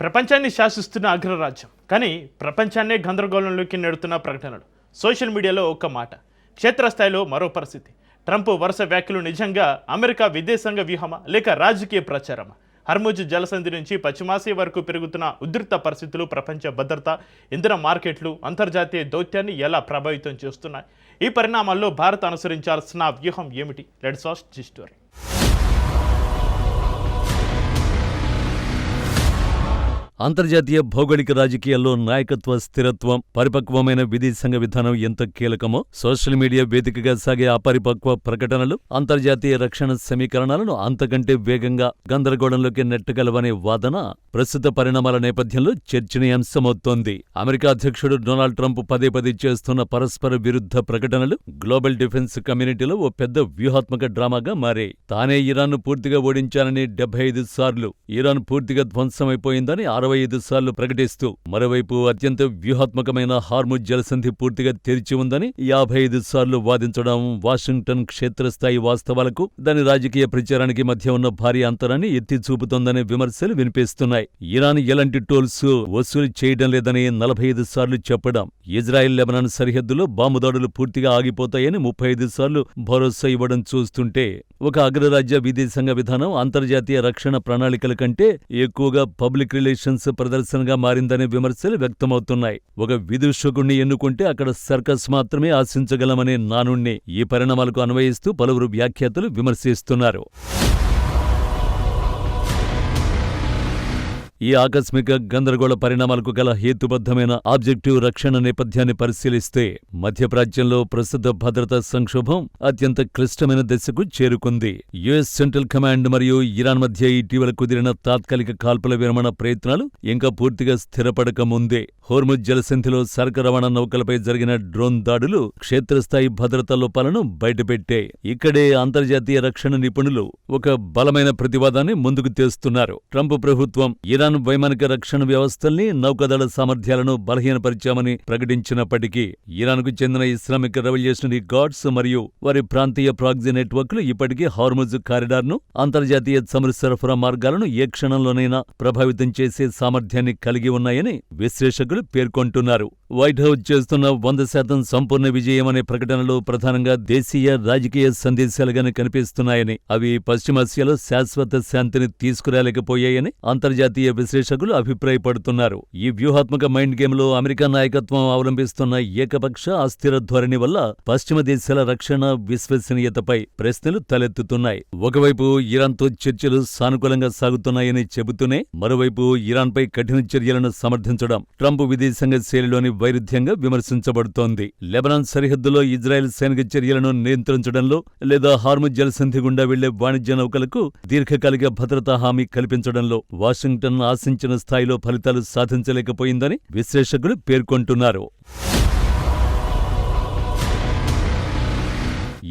ప్రపంచాన్ని శాసిస్తున్న అగ్రరాజ్యం కానీ ప్రపంచాన్నే గందరగోళంలోకి నెడుతున్న ప్రకటనలు. సోషల్ మీడియాలో ఒక్క మాట, క్షేత్రస్థాయిలో మరో పరిస్థితి. ట్రంప్ వరుస వ్యాఖ్యలు నిజంగా అమెరికా విదేశాంగ వ్యూహమా లేక రాజకీయ ప్రచారమా? హర్ముజ్ జలసంధి నుంచి పశ్చిమాసియా వరకు పెరుగుతున్న ఉధృత పరిస్థితులు ప్రపంచ భద్రత, ఇంధన మార్కెట్లు, అంతర్జాతీయ దౌత్యాన్ని ఎలా ప్రభావితం చేస్తున్నాయి? ఈ పరిణామాల్లో భారత్ అనుసరించాల్సిన వ్యూహం ఏమిటి? Let's watch the story. అంతర్జాతీయ భౌగోళిక రాజకీయాల్లో నాయకత్వ స్థిరత్వం, పరిపక్వమైన విదేశాంగ విధానం ఎంత కీలకమో సోషల్ మీడియా వేదికగా సాగే అపరిపక్వ ప్రకటనలు అంతర్జాతీయ రక్షణ సమీకరణాలను అంతకంటే వేగంగా గందరగోళంలోకి నెట్టగలవనే వాదన ప్రస్తుత పరిణామాల నేపథ్యంలో చర్చనీయాంశమవుతోంది. అమెరికా అధ్యక్షుడు డొనాల్డ్ ట్రంప్ పదే పదే చేస్తున్న పరస్పర విరుద్ధ ప్రకటనలు గ్లోబల్ డిఫెన్స్ కమ్యూనిటీలో ఓ పెద్ద వ్యూహాత్మక డ్రామాగా మారాయి. తానే ఇరాన్ను పూర్తిగా ఓడించానని 75 సార్లు, ఇరాన్ పూర్తిగా ధ్వంసమైపోయిందని 65 సార్లు ప్రకటిస్తూ, మరోవైపు అత్యంత వ్యూహాత్మకమైన హార్ముజ్ జలసంధి పూర్తిగా తెరిచి ఉందని 55 సార్లు వాదించడం వాషింగ్టన్ క్షేత్రస్థాయి వాస్తవాలకు, దాని రాజకీయ ప్రచారానికి మధ్య ఉన్న భారీ అంతరాన్ని ఎత్తి చూపుతోందనే విమర్శలు వినిపిస్తున్నాయి. ఇరాన్ ఎలాంటి టోల్స్ వసూలు చేయడం లేదని 45 సార్లు చెప్పడం, ఇజ్రాయెల్ లెబనాన్ సరిహద్దులో బాంబు దాడులు పూర్తిగా ఆగిపోతాయని 35 సార్లు భరోసా ఇవ్వడం చూస్తుంటే ఒక అగ్రరాజ్య విదేశాంగ విధానం అంతర్జాతీయ రక్షణ ప్రణాళికల కంటే ఎక్కువగా పబ్లిక్ రిలేషన్స్ ప్రదర్శనగా మారిందనే విమర్శలు వ్యక్తమవుతున్నాయి. ఒక విదూషకుణ్ణి ఎన్నుకుంటే అక్కడ సర్కస్ మాత్రమే ఆశించగలమనే నానుణ్ణి ఈ పరిణామాలకు అన్వయిస్తూ పలువురు వ్యాఖ్యాతలు విమర్శిస్తున్నారు. ఈ ఆకస్మిక గందరగోళ పరిణామాలకు గల హేతుబద్ధమైన ఆబ్జెక్టివ్ రక్షణ నేపథ్యాన్ని పరిశీలిస్తే మధ్యప్రాచ్యంలో ప్రస్తుత భద్రతా సంక్షోభం అత్యంత క్లిష్టమైన దశకు చేరుకుంది. యుఎస్ సెంట్రల్ కమాండ్ మరియు ఇరాన్ మధ్య ఇటీవల కుదిరిన తాత్కాలిక కాల్పుల విరమణ ప్రయత్నాలు ఇంకా పూర్తిగా స్థిరపడక ముందే హోర్ముజ్ జలసంధిలో సరకు రవాణా నౌకలపై జరిగిన డ్రోన్ దాడులు క్షేత్రస్థాయి భద్రతా లోపాలను బయటపెట్టాయి. ఇక్కడే అంతర్జాతీయ రక్షణ నిపుణులు ఒక బలమైన ప్రతివాదాన్ని ముందుకు తెస్తున్నారు. ట్రంప్ ప్రభుత్వం ఇరాన్ వైమానిక రక్షణ వ్యవస్థల్ని, నౌకాదళ సామర్థ్యాలను బలహీనపరిచామని ప్రకటించినప్పటికీ ఇరాన్కు చెందిన ఇస్లామిక్ రెవల్యూషనరీ గార్డ్స్ మరియు వారి ప్రాంతీయ ప్రాక్సీ నెట్వర్క్లు ఇప్పటికీ హార్ముజ్ కారిడార్ను, అంతర్జాతీయ చమురు సరఫరా మార్గాలను ఏ క్షణంలోనైనా ప్రభావితం చేసే సామర్థ్యాన్ని కలిగి ఉన్నాయని విశ్లేషకులు పేర్కొంటున్నారు. వైట్ హౌస్ చేస్తున్న 100% సంపూర్ణ విజయం అనే ప్రకటనలు ప్రధానంగా దేశీయ రాజకీయ సందేశాలుగానే కనిపిస్తున్నాయని, అవి పశ్చిమాసియాలో శాశ్వత శాంతిని తీసుకురాలేకపోయాయని అంతర్జాతీయ విశ్లేషకులు అభిప్రాయపడుతున్నారు. ఈ వ్యూహాత్మక మైండ్ గేమ్లో అమెరికా నాయకత్వం అవలంబిస్తున్న ఏకపక్ష అస్థిర ధోరణి వల్ల పశ్చిమ దేశాల రక్షణ విశ్వసనీయతపై ప్రశ్నలు తలెత్తుతున్నాయి. ఒకవైపు ఇరాన్తో చర్చలు సానుకూలంగా సాగుతున్నాయని చెబుతూనే మరోవైపు ఇరాన్పై కఠిన చర్యలను సమర్థించడం ట్రంప్ విదేశాంగ శైలిలోని వైరుధ్యంగా విమర్శించబడుతోంది. లెబనాన్ సరిహద్దులో ఇజ్రాయెల్ సైనిక చర్యలను నియంత్రించడంలో లేదా హార్ముజ్ జలసంధి గుండా వెళ్లే వాణిజ్య నౌకలకు దీర్ఘకాలిక భద్రతా హామీ కల్పించడంలో వాషింగ్టన్ ఆశించిన స్థాయిలో ఫలితాలు సాధించలేకపోయిందని విశ్లేషకులు పేర్కొంటున్నారు.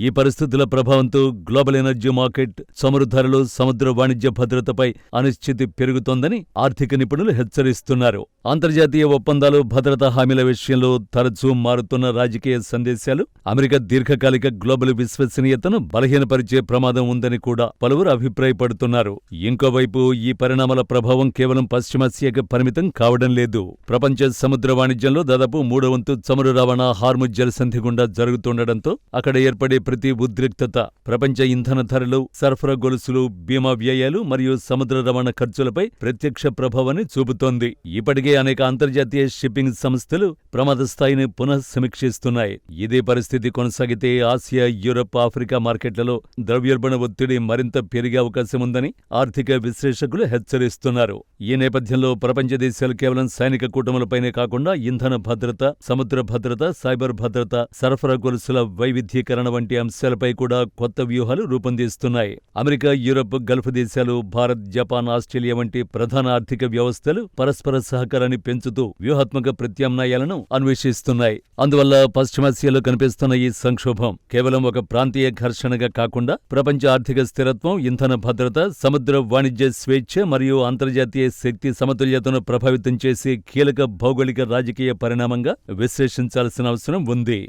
ఈ పరిస్థితుల ప్రభావంతో గ్లోబల్ ఎనర్జీ మార్కెట్, చమురు ధరలు, సముద్ర వాణిజ్య భద్రతపై అనిశ్చితి పెరుగుతోందని ఆర్థిక నిపుణులు హెచ్చరిస్తున్నారు. అంతర్జాతీయ ఒప్పందాలు, భద్రతా హామీల విషయంలో తరచూ మారుతున్న రాజకీయ సందేశాలు అమెరికా దీర్ఘకాలిక గ్లోబల్ విశ్వసనీయతను బలహీనపరిచే ప్రమాదం ఉందని కూడా పలువురు అభిప్రాయపడుతున్నారు. ఇంకోవైపు ఈ పరిణామాల ప్రభావం కేవలం పశ్చిమాసియాకు పరిమితం కావడం లేదు. ప్రపంచ సముద్ర వాణిజ్యంలో దాదాపు 3/4 చమురు రవాణా హార్ముజ్ జలసంధి గుండా జరుగుతుండటంతో అక్కడ ఏర్పడే ప్రతి ఉద్రిక్తత ప్రపంచ ఇంధన ధరలు, సరఫరా గొలుసులు, బీమా వ్యయాలు మరియు సముద్ర రవాణా ఖర్చులపై ప్రత్యక్ష ప్రభావాన్ని చూపుతోంది. ఇప్పటికే అనేక అంతర్జాతీయ షిప్పింగ్ సంస్థలు ప్రమాద స్థాయిని పునః సమీక్షిస్తున్నాయి. ఇదే పరిస్థితి కొనసాగితే ఆసియా, యూరప్, ఆఫ్రికా మార్కెట్లలో ద్రవ్యోల్బణ ఒత్తిడి మరింత పెరిగే అవకాశం ఉందని ఆర్థిక విశ్లేషకులు హెచ్చరిస్తున్నారు. ఈ నేపథ్యంలో ప్రపంచ దేశాలు కేవలం సైనిక కూటములపైనే కాకుండా ఇంధన భద్రత, సముద్ర భద్రత, సైబర్ భద్రత, సరఫరా గొలుసుల వైవిధ్యీకరణ వంటి అంశాలపై కూడా కొత్త వ్యూహాలు రూపొందిస్తున్నాయి. అమెరికా, యూరప్, గల్ఫ్ దేశాలు, భారత్, జపాన్, ఆస్ట్రేలియా వంటి ప్రధాన ఆర్థిక వ్యవస్థలు పరస్పర సహకారాన్ని పెంచుతూ వ్యూహాత్మక ప్రత్యామ్నాయాలను అన్వేషిస్తున్నాయి. అందువల్ల పశ్చిమాసియాలో కనిపిస్తున్న ఈ సంక్షోభం కేవలం ఒక ప్రాంతీయ ఘర్షణగా కాకుండా ప్రపంచ ఆర్థిక స్థిరత్వం, ఇంధన భద్రత, సముద్ర వాణిజ్య స్వేచ్ఛ మరియు అంతర్జాతీయ శక్తి సమతుల్యతను ప్రభావితం చేసే కీలక భౌగోళిక రాజకీయ పరిణామంగా విశ్లేషించాల్సిన అవసరం ఉంది.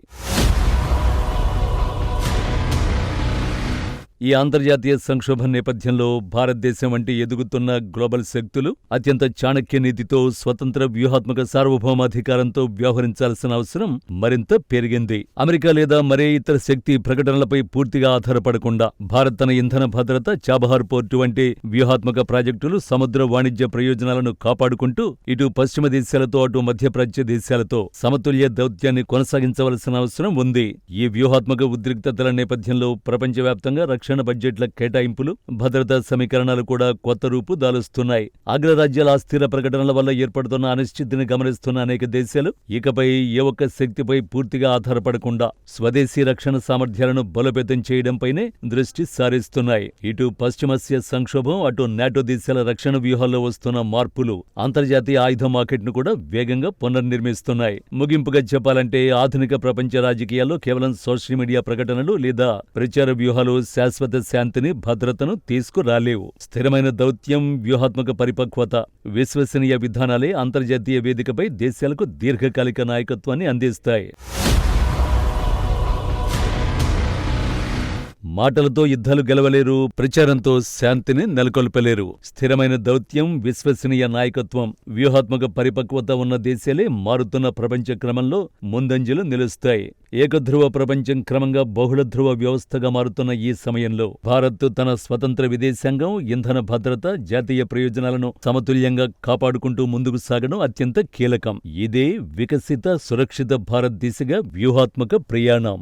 ఈ అంతర్జాతీయ సంక్షోభం నేపథ్యంలో భారతదేశం వంటి ఎదుగుతున్న గ్లోబల్ శక్తులు అత్యంత చాణక్య నీతితో స్వతంత్ర వ్యూహాత్మక సార్వభౌమాధికారంతో వ్యవహరించాల్సిన అవసరం మరింత పెరిగింది. అమెరికా లేదా మరే ఇతర శక్తి ప్రకటనలపై పూర్తిగా ఆధారపడకుండా భారత్ తన ఇంధన భద్రత, చాబహార్ పోర్టు వంటి వ్యూహాత్మక ప్రాజెక్టులు, సముద్ర వాణిజ్య ప్రయోజనాలను కాపాడుకుంటూ ఇటు పశ్చిమ దేశాలతో అటు మధ్యప్రాచ్య దేశాలతో సమతుల్య దౌత్యాన్ని కొనసాగించవలసిన అవసరం ఉంది. ఈ వ్యూహాత్మక ఉద్రిక్తతల నేపథ్యంలో ప్రపంచవ్యాప్తంగా రక్షణ బడ్జెట్ల కేటాయింపులు, భద్రతా సమీకరణాలు కూడా కొత్త రూపు దాలుస్తున్నాయి. అగ్రరాజ్యాల అస్థిర ప్రకటనల వల్ల ఏర్పడుతున్న అనిశ్చితిని గమనిస్తున్న అనేక దేశాలు ఇకపై ఏ ఒక్క శక్తిపై పూర్తిగా ఆధారపడకుండా స్వదేశీ రక్షణ సామర్థ్యాలను బలోపేతం చేయడంపైనే దృష్టి సారిస్తున్నాయి. ఇటు పశ్చిమాసియా సంక్షోభం, అటు నాటో దేశాల రక్షణ వ్యూహాల్లో వస్తున్న మార్పులు అంతర్జాతీయ ఆయుధ మార్కెట్ను కూడా వేగంగా పునర్నిర్మిస్తున్నాయి. ముగింపుగా చెప్పాలంటే ఆధునిక ప్రపంచ రాజకీయాల్లో కేవలం సోషల్ మీడియా ప్రకటనలు లేదా ప్రచార వ్యూహాలు శాశ్వత శాంతిని, భద్రతను తీసుకురాలేవు. స్థిరమైన దౌత్యం, వ్యూహాత్మక పరిపక్వత, విశ్వసనీయ విధానాలే అంతర్జాతీయ వేదికపై దేశాలకు దీర్ఘకాలిక నాయకత్వాన్ని అందిస్తాయి. మాటలతో యుద్ధాలు గెలవలేరు, ప్రచారంతో శాంతిని నెలకొల్పలేరు. స్థిరమైన దౌత్యం, విశ్వసనీయ నాయకత్వం, వ్యూహాత్మక పరిపక్వత ఉన్న దేశాలే మారుతున్న ప్రపంచ క్రమంలో ముందంజలు నిలుస్తాయి. ఏకధ్రువ ప్రపంచం క్రమంగా బహుళ ధ్రువ వ్యవస్థగా మారుతున్న ఈ సమయంలో భారత్ తన స్వతంత్ర విదేశాంగం, ఇంధన భద్రత, జాతీయ ప్రయోజనాలను సమతుల్యంగా కాపాడుకుంటూ ముందుకు సాగడం అత్యంత కీలకం. ఇదే వికసిత, సురక్షిత భారత్ దిశగా వ్యూహాత్మక ప్రయాణం.